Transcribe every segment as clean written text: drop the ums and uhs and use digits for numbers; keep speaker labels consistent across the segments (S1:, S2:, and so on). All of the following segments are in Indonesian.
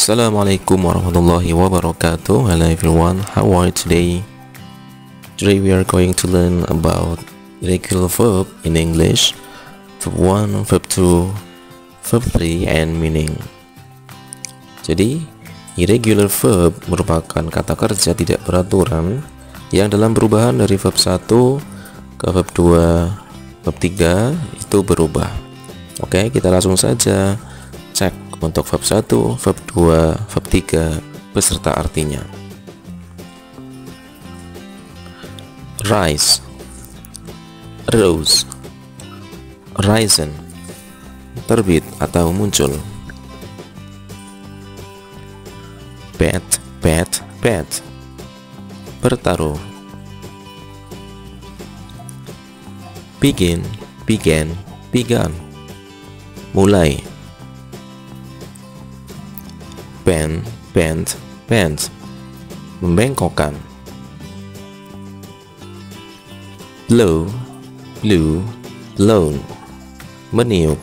S1: Assalamualaikum warahmatullahi wabarakatuh. Hello everyone, how are you today? Today we are going to learn about irregular verb in English, verb 1, verb 2, verb 3, and meaning. Jadi, irregular verb merupakan kata kerja tidak beraturan yang dalam perubahan dari verb 1 ke verb 2, verb 3 itu berubah. Oke, kita langsung saja cek untuk verb 1, verb 2, verb 3 beserta artinya. Rise, rose, risen, terbit atau muncul. Bet, bet, bet, bertaruh. Begin, began, began, mulai. Bend, bend, bend, membengkokkan. Blow, blew, blown, meniup.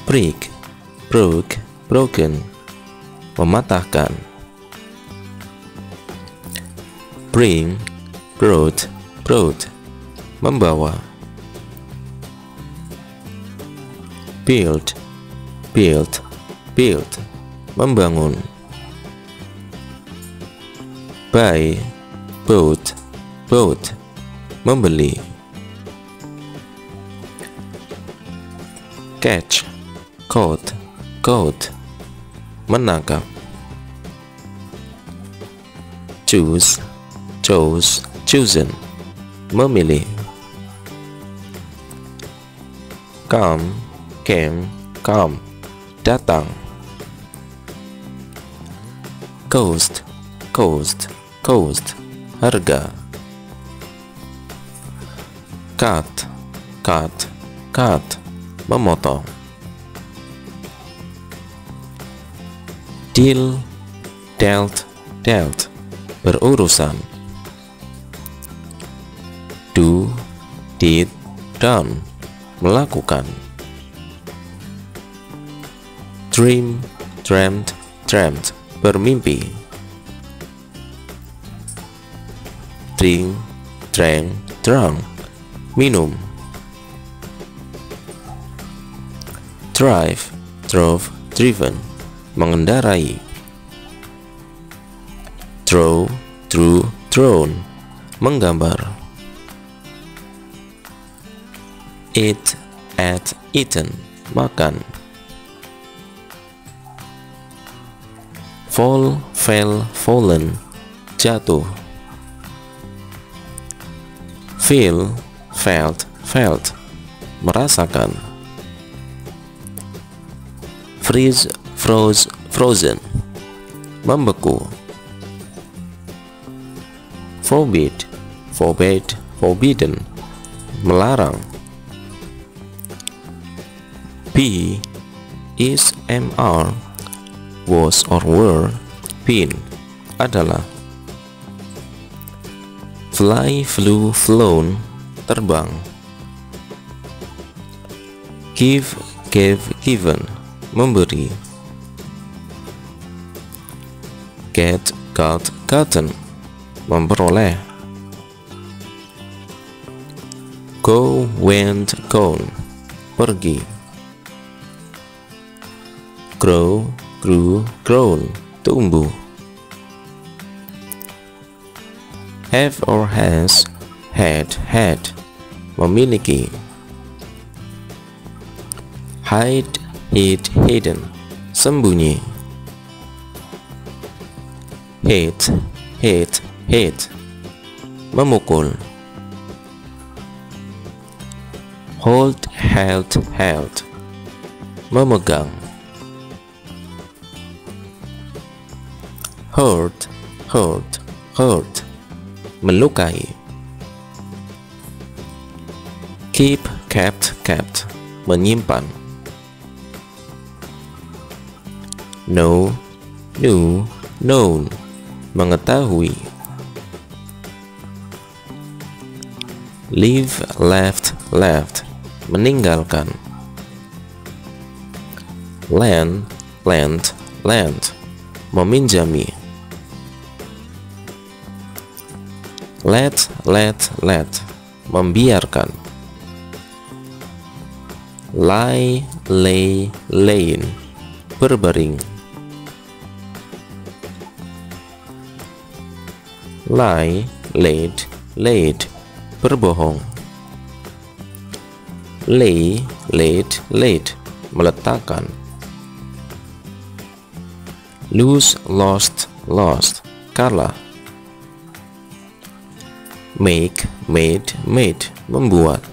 S1: Break, broke, broken, mematahkan. Bring, brought, brought, membawa. Build, build, build, membangun. Buy, bought, bought, membeli. Catch, caught, caught, menangkap. Choose, chose, chosen, memilih. Come, came, come, datang. Cost, cost, cost, harga. Cut, cut, cut, memotong. Deal, dealt, dealt, berurusan. Do, did, done, melakukan. Dream, dreamt, dreamt, bermimpi. Drink, drank, drunk, minum. Drive, drove, driven, mengendarai. Draw, drew, drawn, menggambar. Eat, ate, eaten, makan. Fall, fell, fallen, jatuh. Feel, felt, felt, merasakan. Freeze, froze, frozen, membeku. Forbid, forbade, forbidden, melarang. Be, is, are, was or were, been, adalah. Fly, flew, flown, terbang. Give, gave, given, memberi. Get, got, gotten, memperoleh. Go, went, gone, pergi. Grow, grew, grown, tumbuh. Have or has, had, memiliki. Hide, hid, hidden, sembunyi. Hit, hit, hit, memukul. Hold, held, held, memegang. Hurt, hurt, hurt, melukai. Keep, kept, kept, menyimpan. Know, knew, known, mengetahui. Leave, left, left, meninggalkan. lend, lend, lend, meminjami. Let, membiarkan. Lie, lay, lain, berbaring. Lie, laid, berbohong. Lay, laid, meletakkan. Lose, lost, kalah. Make, made, membuat.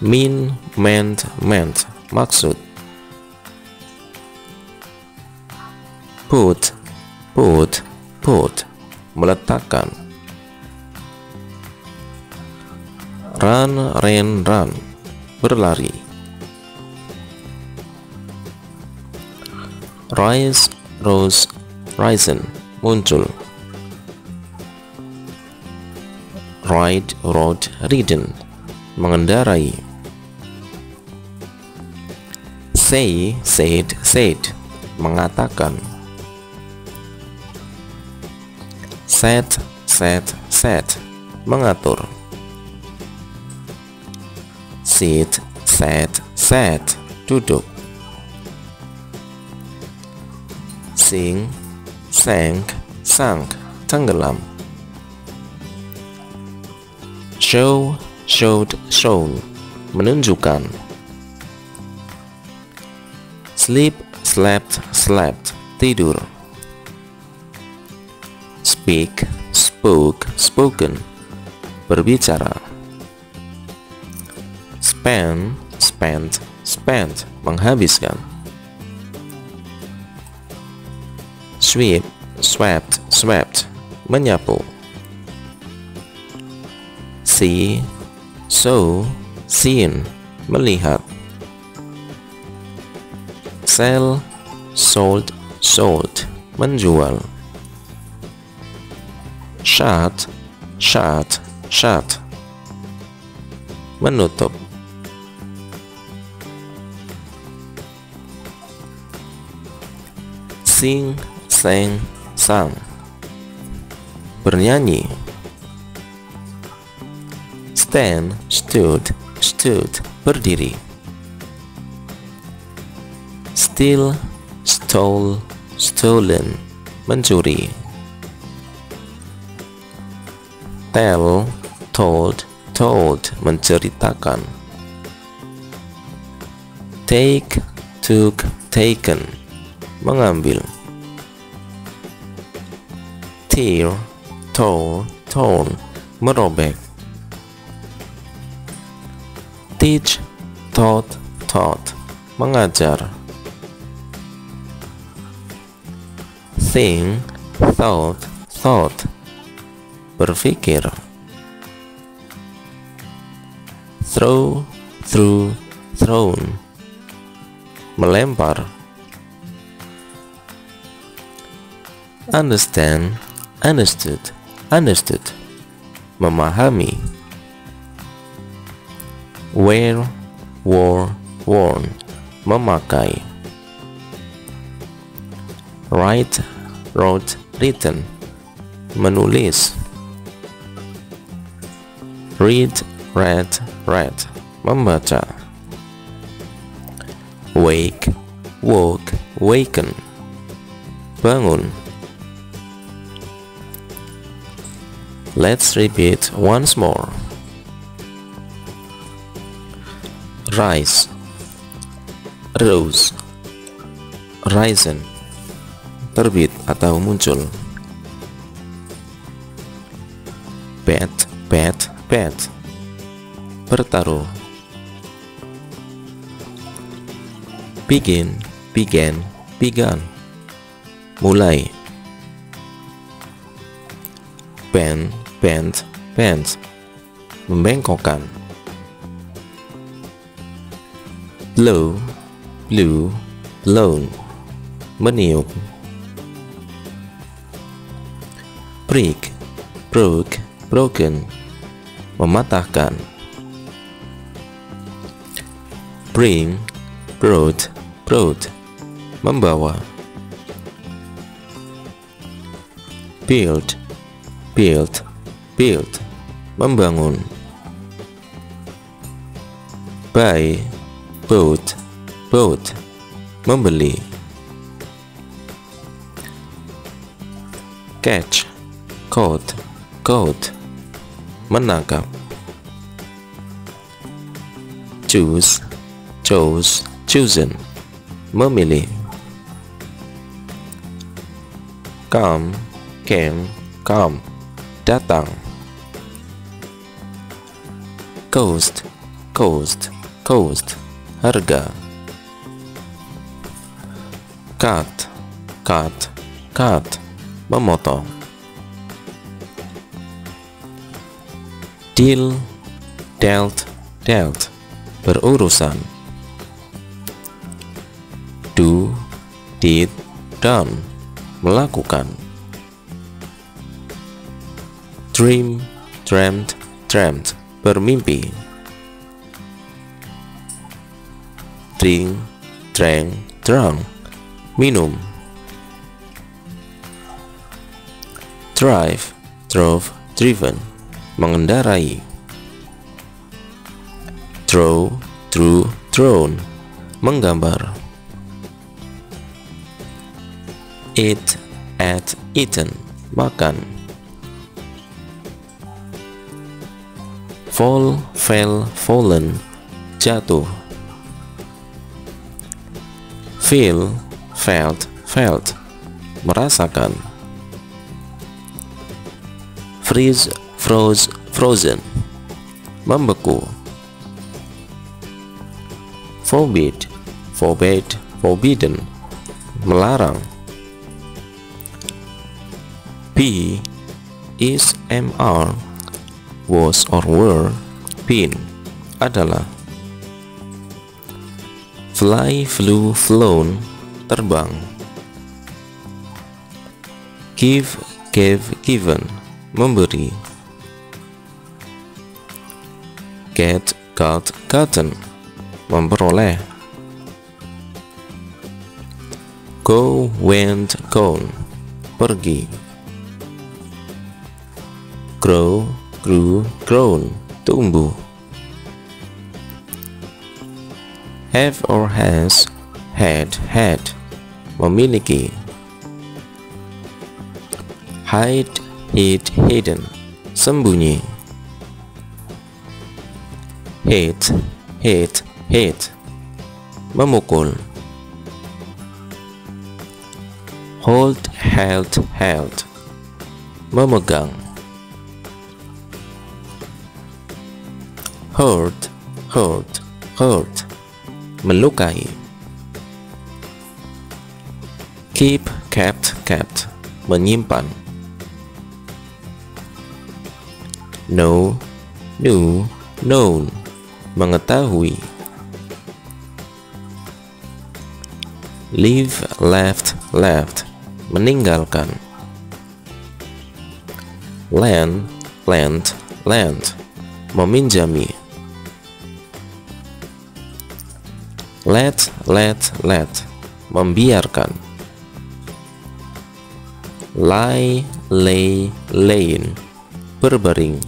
S1: Mean, meant, maksud. Put, meletakkan. Run, run, berlari. Rise, rose, risen, muncul. Ride, rode, ridden, mengendarai. Say, said, mengatakan. Set, mengatur. Sit, sat, duduk. Sing, sang, tenggelam. Show, shown, menunjukkan. Sleep, slept, tidur. Speak, spoken, berbicara. Spend, menghabiskan. Sweep, swept, menyapu. See, seen, melihat. Sell, sold, menjual. Shut, menutup. Sing, sang, bernyanyi. Stand, stood, berdiri. Steal, stolen, mencuri. Tell, told, menceritakan. Take, took, taken, mengambil. Tear, torn, merobek. Teach, taught, mengajar. Think, thought, berpikir. Throw, thrown, melempar. Understand, understood, memahami. Wear, worn, memakai. Write, wrote, written, menulis. Read, read, membaca. Wake, woke, waken, bangun. Let's repeat once more. Rise, rose, risen, terbit atau muncul. Bet, bertaruh. Begin, began, mulai. Bend, membengkokkan. Blow, blown, meniup. Break, broken, mematahkan. Bring, brought, membawa. Build, membangun. Buy, bought, membeli. Catch, caught, menangkap. Choose, chosen, memilih. Come, datang. Cost, harga. Cut, memotong. Deal, dealt, berurusan. Do, did, done, melakukan. Dream, dreamt, bermimpi. Drink, drank, drunk, minum. Drive, drove, driven, mengendarai. Draw, drew, drawn, menggambar. Eat, ate, eaten, makan. Fall, fell, fallen, jatuh. Feel, felt, merasakan. Freeze, frozen, membeku. Forbid, forbidden, melarang. Be, is, are, was or were, been, adalah. Fly, flew, flown, terbang. Give, gave, given, memberi. Get, got, gotten, memperoleh. Go, went, gone, pergi. Grow, grew, grown, tumbuh. Have or has, had, memiliki. Hide, hid, hidden, sembunyi. Hate, memukul. Hold, held, memegang. Hurt, melukai. Keep, kept, menyimpan. Know, knew, known, mengetahui. Leave, left, meninggalkan. Lend, meminjami. Let, membiarkan. Lie, lay, lain, berbaring.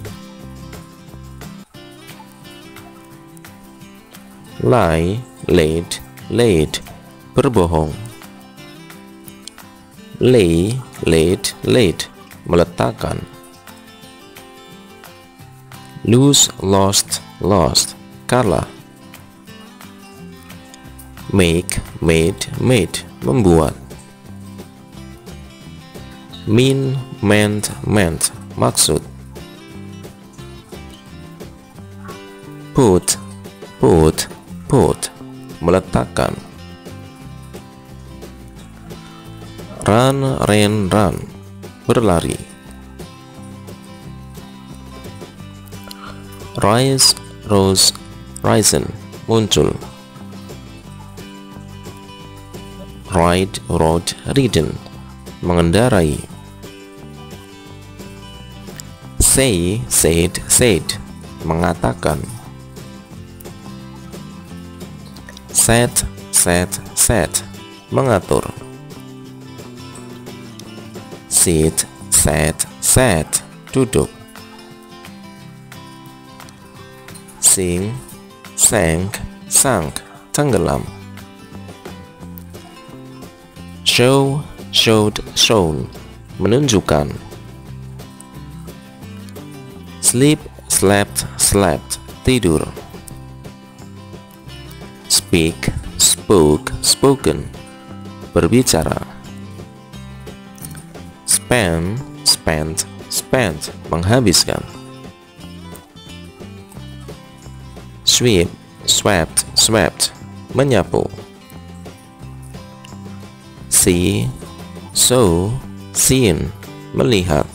S1: Lie, laid, berbohong. Lay, laid, meletakkan. Lose, lost, kalah. Make, made, membuat. Mean, meant, maksud. Put, meletakkan. Run, ran, berlari. Rise, rose, risen, muncul. Ride, rode, ridden, mengendarai. Say, said, mengatakan. Set, set, mengatur. Sit, sat, duduk. Sing, sang, tenggelam. Show, shown, menunjukkan. Sleep, slept, tidur. Speak, spoken, berbicara. Spend, menghabiskan. Swept, menyapu. See, seen, melihat.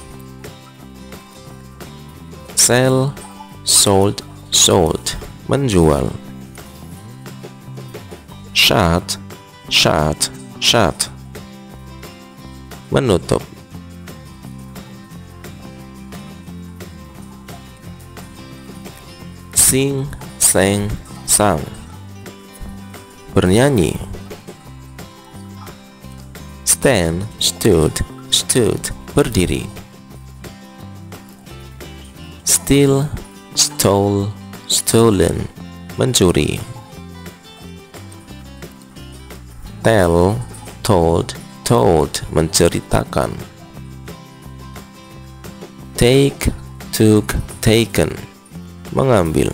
S1: Sell, sold, menjual. Shut, menutup. Sing, sang, bernyanyi. Stand, stood, berdiri. Steal, stolen, mencuri. Tell, told, menceritakan. Take, taken, mengambil.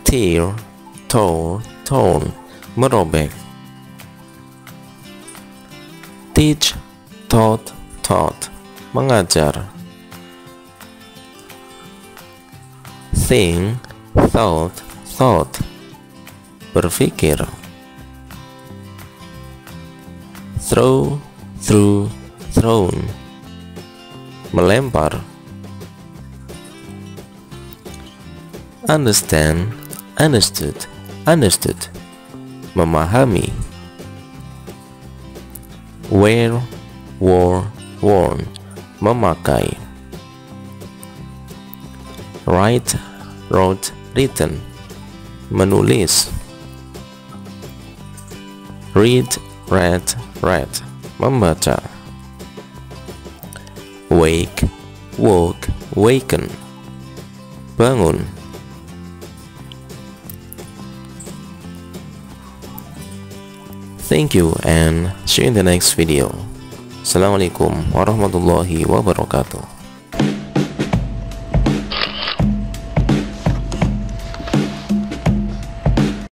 S1: Tear, torn, merobek. Teach, taught, mengajar. Think, thought, berpikir. Throw, thrown, melempar. Understand, understood, memahami. Wear, worn, memakai. Write, written, menulis. Read, read, membaca. Wake, waken, bangun. Thank you and see you in the next video. Assalamualaikum warahmatullahi wabarakatuh.